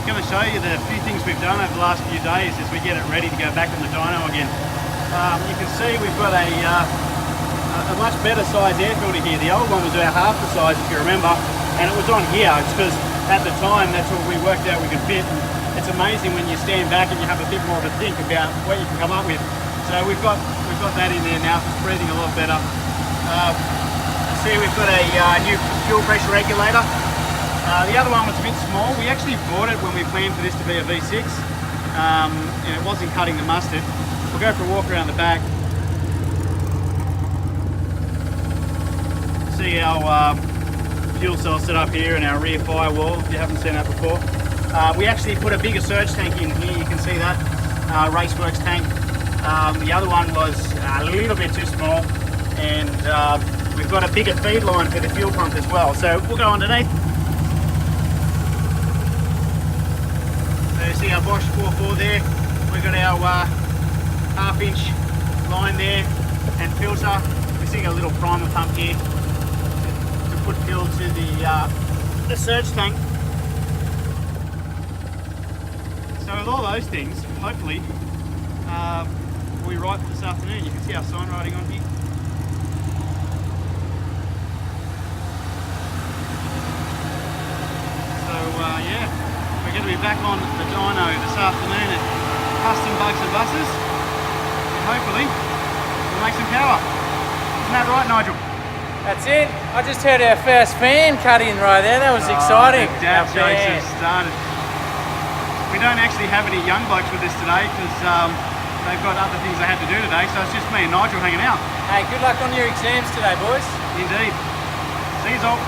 going to show you the few things we've done over the last few days as we get it ready to go back on the dyno again. You can see we've got a much better size air filter here. The old one was about half the size, if you remember, and it was on here. It's because at the time that's what we worked out we could fit. And it's amazing when you stand back and you have a bit more of a think about what you can come up with. So we've got that in there now, so it's breathing a lot better. See, we've got a new fuel pressure regulator. The other one was a bit small. We actually bought it when we planned for this to be a V6, and it wasn't cutting the mustard. We'll go for a walk around the back. See our fuel cell set up here and our rear firewall, if you haven't seen that before. We actually put a bigger surge tank in here, you can see that, Raceworks tank. The other one was a little bit too small, and we've got a bigger feed line for the fuel pump as well. So we'll go underneath. So you see our Bosch 4.4 there. We've got our half-inch line there and filter. We see a little primer pump here to put fuel to the surge tank. So with all those things, hopefully we'll be right for this afternoon. You can see our sign writing on here. So yeah, we're going to be back on the dyno this afternoon at Custom Bugs and Buses, and hopefully we'll make some power. Isn't that right, Nigel? That's it. I just heard our first fan cut in right there. That was exciting. The dad jokes have started. We don't actually have any young blokes with us today because they've got other things they had to do today, so it's just me and Nigel hanging out. Hey, good luck on your exams today, boys. Indeed. See you all.